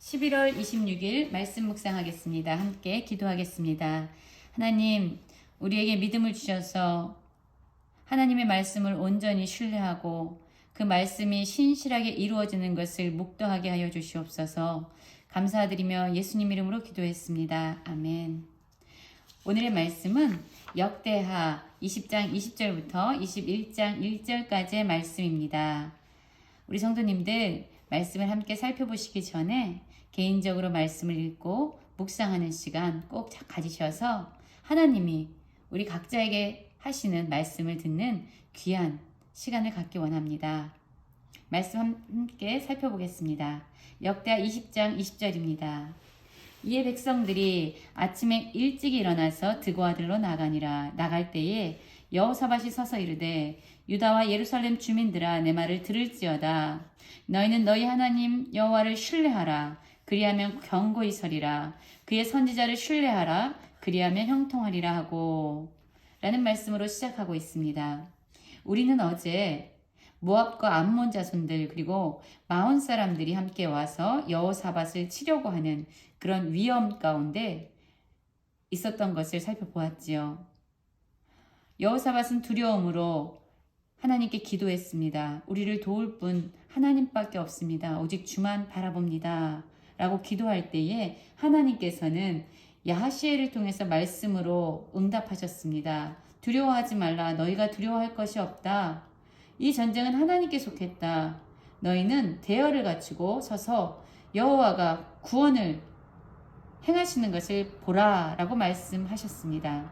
11월 26일 말씀 묵상하겠습니다. 함께 기도하겠습니다. 하나님, 우리에게 믿음을 주셔서 하나님의 말씀을 온전히 신뢰하고 그 말씀이 신실하게 이루어지는 것을 묵도하게 하여 주시옵소서. 감사드리며 예수님 이름으로 기도했습니다. 아멘. 오늘의 말씀은 역대하 20장 20절부터 21장 1절까지의 말씀입니다. 우리 성도님들 말씀을 함께 살펴보시기 전에 개인적으로 말씀을 읽고 묵상하는 시간 꼭 가지셔서 하나님이 우리 각자에게 하시는 말씀을 듣는 귀한 시간을 갖기 원합니다. 말씀 함께 살펴보겠습니다. 역대하 20장 20절입니다. 이에 백성들이 아침에 일찍 일어나서 드고아들로 나가니라. 나갈 때에 여호사밧이 서서 이르되 유다와 예루살렘 주민들아 내 말을 들을지어다. 너희는 너희 하나님 여호와를 신뢰하라. 그리하면 견고히 서리라. 그의 선지자를 신뢰하라. 그리하면 형통하리라 하고 라는 말씀으로 시작하고 있습니다. 우리는 어제 모압과 암몬 자손들 그리고 마온 사람들이 함께 와서 여호사밧을 치려고 하는 그런 위험 가운데 있었던 것을 살펴보았지요. 여호사밧은 두려움으로 하나님께 기도했습니다. 우리를 도울 분 하나님밖에 없습니다. 오직 주만 바라봅니다. 라고 기도할 때에 하나님께서는 야하시엘을 통해서 말씀으로 응답하셨습니다. 두려워하지 말라. 너희가 두려워할 것이 없다. 이 전쟁은 하나님께 속했다. 너희는 대열을 갖추고 서서 여호와가 구원을 행하시는 것을 보라 라고 말씀하셨습니다.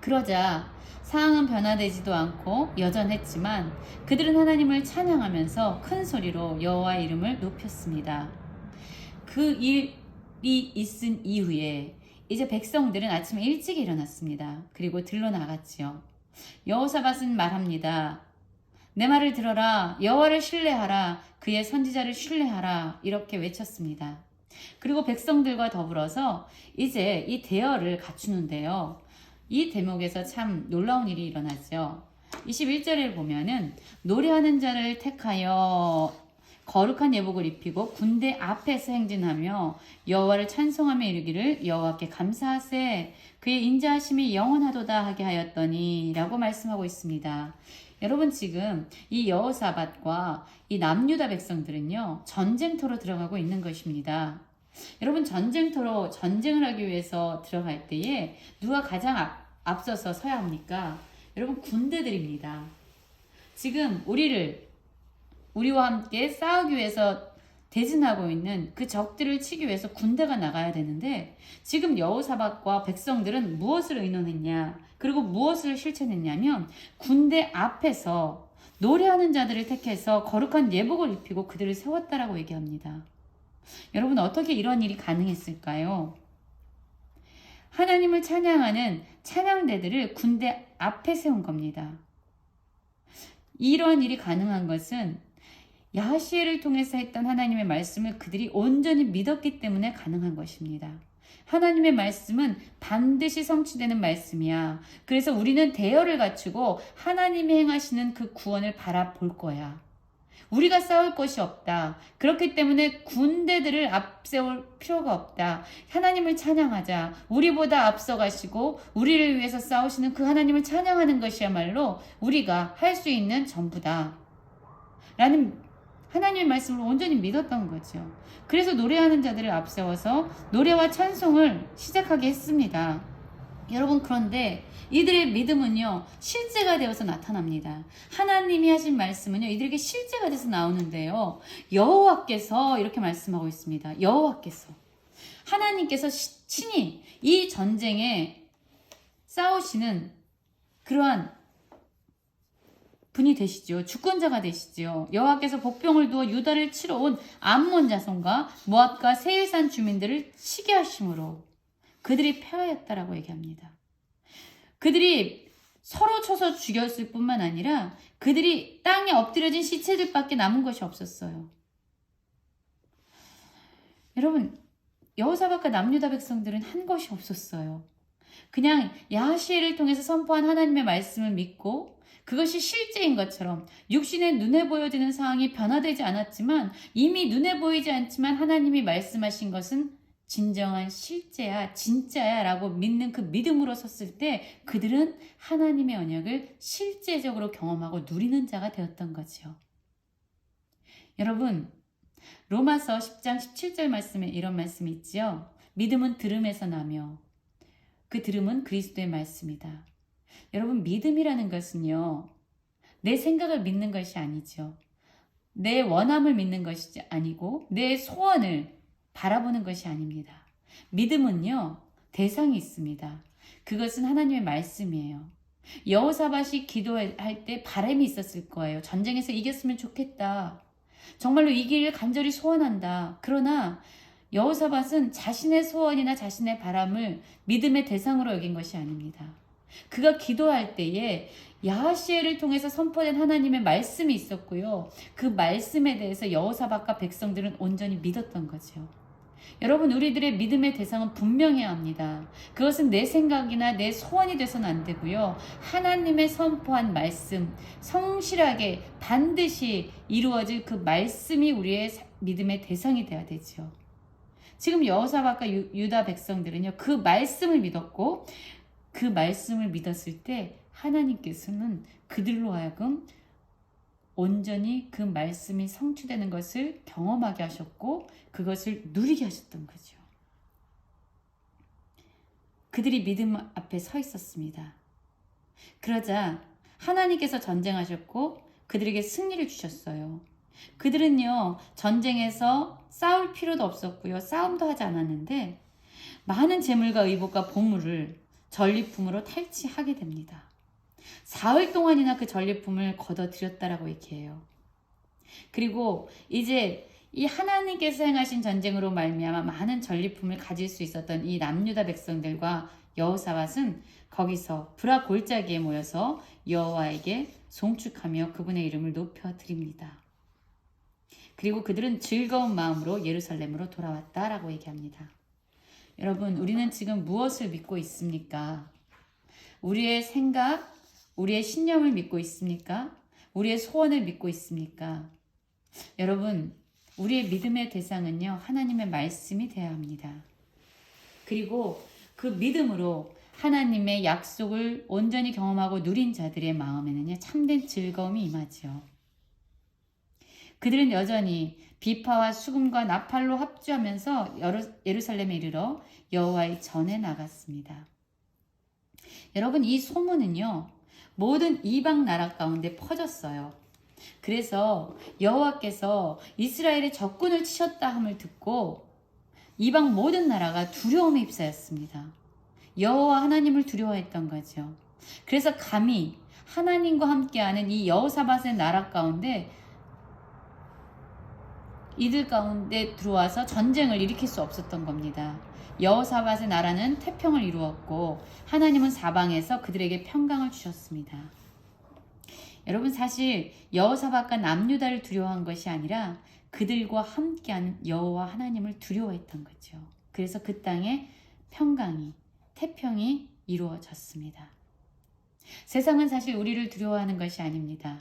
그러자 상황은 변화되지도 않고 여전했지만 그들은 하나님을 찬양하면서 큰 소리로 여호와의 이름을 높였습니다. 그 일이 있은 이후에 이제 백성들은 아침에 일찍 일어났습니다. 그리고 들러 나갔지요. 여호사밧은 말합니다. 내 말을 들어라. 여호와를 신뢰하라. 그의 선지자를 신뢰하라. 이렇게 외쳤습니다. 그리고 백성들과 더불어서 이제 이 대열을 갖추는데요. 이 대목에서 참 놀라운 일이 일어나죠. 21절을 보면은 노래하는 자를 택하여 거룩한 예복을 입히고 군대 앞에서 행진하며 여호와를 찬송하며 이르기를 여호와께 감사하세 그의 인자하심이 영원하도다 하게 하였더니 라고 말씀하고 있습니다. 여러분 지금 이 여호사밧과 이 남유다 백성들은요 전쟁터로 들어가고 있는 것입니다. 여러분 전쟁터로 전쟁을 하기 위해서 들어갈 때에 누가 가장 앞서서 서야 합니까? 여러분 군대들입니다. 지금 우리와 함께 싸우기 위해서 대진하고 있는 그 적들을 치기 위해서 군대가 나가야 되는데 지금 여호사밧과 백성들은 무엇을 의논했냐 그리고 무엇을 실천했냐면 군대 앞에서 노래하는 자들을 택해서 거룩한 예복을 입히고 그들을 세웠다라고 얘기합니다. 여러분 어떻게 이런 일이 가능했을까요? 하나님을 찬양하는 찬양대들을 군대 앞에 세운 겁니다. 이러한 일이 가능한 것은 야하시엘을 통해서 했던 하나님의 말씀을 그들이 온전히 믿었기 때문에 가능한 것입니다. 하나님의 말씀은 반드시 성취되는 말씀이야. 그래서 우리는 대열을 갖추고 하나님이 행하시는 그 구원을 바라볼 거야. 우리가 싸울 것이 없다. 그렇기 때문에 군대들을 앞세울 필요가 없다. 하나님을 찬양하자. 우리보다 앞서가시고 우리를 위해서 싸우시는 그 하나님을 찬양하는 것이야말로 우리가 할 수 있는 전부다. 라는 하나님의 말씀을 온전히 믿었던 거죠. 그래서 노래하는 자들을 앞세워서 노래와 찬송을 시작하게 했습니다. 여러분 그런데 이들의 믿음은요 실제가 되어서 나타납니다. 하나님이 하신 말씀은요 이들에게 실제가 돼서 나오는데요. 여호와께서 이렇게 말씀하고 있습니다. 여호와께서 하나님께서 친히 이 전쟁에 싸우시는 그러한 분이 되시죠. 주권자가 되시죠. 여호와께서 복병을 두어 유다를 치러 온 암몬 자손과 모압과 세일산 주민들을 치게 하심으로 그들이 패하였다라고 얘기합니다. 그들이 서로 쳐서 죽였을 뿐만 아니라 그들이 땅에 엎드려진 시체들밖에 남은 것이 없었어요. 여러분 여호사밧과 남유다 백성들은 한 것이 없었어요. 그냥 야하시엘을 통해서 선포한 하나님의 말씀을 믿고 그것이 실제인 것처럼 육신의 눈에 보여지는 상황이 변화되지 않았지만 이미 눈에 보이지 않지만 하나님이 말씀하신 것은 진정한 실제야, 진짜야 라고 믿는 그 믿음으로 섰을 때 그들은 하나님의 언약을 실제적으로 경험하고 누리는 자가 되었던 거죠. 여러분, 로마서 10장 17절 말씀에 이런 말씀이 있지요. 믿음은 들음에서 나며 그 들음은 그리스도의 말씀이다. 여러분, 믿음이라는 것은요, 내 생각을 믿는 것이 아니죠. 내 원함을 믿는 것이 아니고 내 소원을 바라보는 것이 아닙니다. 믿음은요, 대상이 있습니다. 그것은 하나님의 말씀이에요. 여호사밧이 기도할 때 바람이 있었을 거예요. 전쟁에서 이겼으면 좋겠다. 정말로 이기를 간절히 소원한다. 그러나 여호사밧은 자신의 소원이나 자신의 바람을 믿음의 대상으로 여긴 것이 아닙니다. 그가 기도할 때에 야하시엘을 통해서 선포된 하나님의 말씀이 있었고요. 그 말씀에 대해서 여호사밧과 백성들은 온전히 믿었던 거죠. 여러분, 우리들의 믿음의 대상은 분명해야 합니다. 그것은 내 생각이나 내 소원이 돼서는 안 되고요. 하나님의 선포한 말씀, 성실하게 반드시 이루어질 그 말씀이 우리의 믿음의 대상이 되어야 되죠. 지금 여호사밧과 유다 백성들은요, 그 말씀을 믿었고 그 말씀을 믿었을 때 하나님께서는 그들로 하여금 온전히 그 말씀이 성취되는 것을 경험하게 하셨고 그것을 누리게 하셨던 거죠. 그들이 믿음 앞에 서 있었습니다. 그러자 하나님께서 전쟁하셨고 그들에게 승리를 주셨어요. 그들은요, 전쟁에서 싸울 필요도 없었고요, 싸움도 하지 않았는데 많은 재물과 의복과 보물을 전리품으로 탈취하게 됩니다. 사흘 동안이나 그 전리품을 거둬들였다라고 얘기해요. 그리고 이제 이 하나님께서 행하신 전쟁으로 말미암아 많은 전리품을 가질 수 있었던 이 남유다 백성들과 여호사밧은 거기서 브라 골짜기에 모여서 여호와에게 송축하며 그분의 이름을 높여드립니다. 그리고 그들은 즐거운 마음으로 예루살렘으로 돌아왔다라고 얘기합니다. 여러분, 우리는 지금 무엇을 믿고 있습니까? 우리의 생각, 우리의 신념을 믿고 있습니까? 우리의 소원을 믿고 있습니까? 여러분, 우리의 믿음의 대상은요, 하나님의 말씀이 되어야 합니다. 그리고 그 믿음으로 하나님의 약속을 온전히 경험하고 누린 자들의 마음에는요, 참된 즐거움이 임하죠. 그들은 여전히 비파와 수금과 나팔로 합주하면서 예루살렘에 이르러 여호와의 전에 나갔습니다. 여러분, 이 소문은요, 모든 이방 나라 가운데 퍼졌어요. 그래서 여호와께서 이스라엘의 적군을 치셨다 함을 듣고 이방 모든 나라가 두려움에 휩싸였습니다. 여호와 하나님을 두려워했던 거죠. 그래서 감히 하나님과 함께하는 이 여호사밧의 나라 가운데 이들 가운데 들어와서 전쟁을 일으킬 수 없었던 겁니다. 여호사밧의 나라는 태평을 이루었고 하나님은 사방에서 그들에게 평강을 주셨습니다. 여러분, 사실 여호사밧과 남유다를 두려워한 것이 아니라 그들과 함께하는 여호와 하나님을 두려워했던 거죠. 그래서 그 땅에 평강이, 태평이 이루어졌습니다. 세상은 사실 우리를 두려워하는 것이 아닙니다.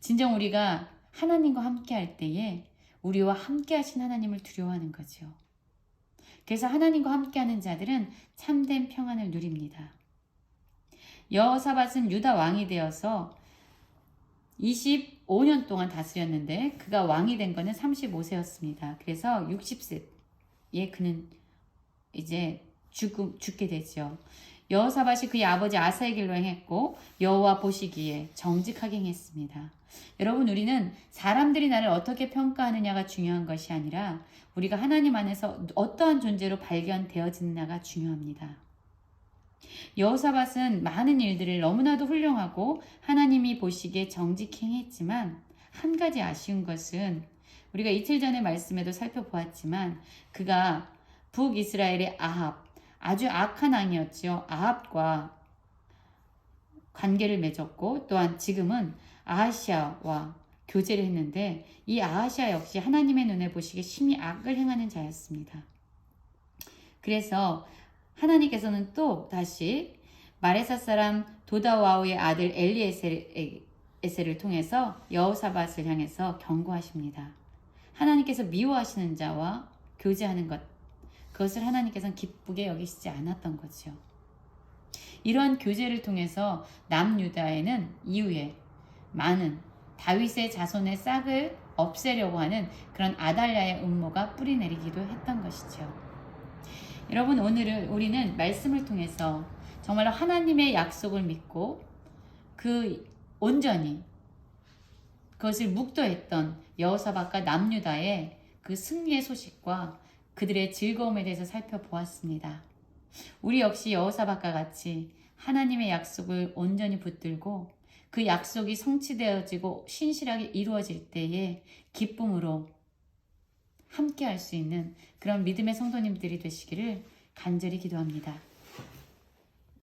진정 우리가 하나님과 함께할 때에 우리와 함께하신 하나님을 두려워하는 거죠. 그래서 하나님과 함께하는 자들은 참된 평안을 누립니다. 여호사밧은 유다 왕이 되어서 25년 동안 다스렸는데 그가 왕이 된 거는 35세였습니다. 그래서 60세에 그는 이제 죽게 되죠. 여호사밧이 그의 아버지 아사의 길로 행했고 여호와 보시기에 정직하게 행했습니다. 여러분, 우리는 사람들이 나를 어떻게 평가하느냐가 중요한 것이 아니라 우리가 하나님 안에서 어떠한 존재로 발견되어지느냐가 중요합니다. 여호사밧은 많은 일들을 너무나도 훌륭하고 하나님이 보시기에 정직히 행했지만 한 가지 아쉬운 것은 우리가 이틀 전에 말씀에도 살펴보았지만 그가 북이스라엘의 아합, 아주 악한 왕이었죠. 아합과 관계를 맺었고 또한 지금은 아하시아와 교제를 했는데 이 아하시아 역시 하나님의 눈에 보시기에 심히 악을 행하는 자였습니다. 그래서 하나님께서는 또 다시 마레사 사람 도다와우의 아들 엘리에셀을 통해서 여호사밧을 향해서 경고하십니다. 하나님께서 미워하시는 자와 교제하는 것, 그것을 하나님께서는 기쁘게 여기시지 않았던 거죠. 이러한 교제를 통해서 남유다에는 이후에 많은 다윗의 자손의 싹을 없애려고 하는 그런 아달랴의 음모가 뿌리내리기도 했던 것이죠. 여러분, 오늘은 우리는 말씀을 통해서 정말로 하나님의 약속을 믿고 그 온전히 그것을 묵도했던 여호사밧과 남유다의 그 승리의 소식과 그들의 즐거움에 대해서 살펴보았습니다. 우리 역시 여호사밧과 같이 하나님의 약속을 온전히 붙들고 그 약속이 성취되어지고 신실하게 이루어질 때에 기쁨으로 함께 할 수 있는 그런 믿음의 성도님들이 되시기를 간절히 기도합니다.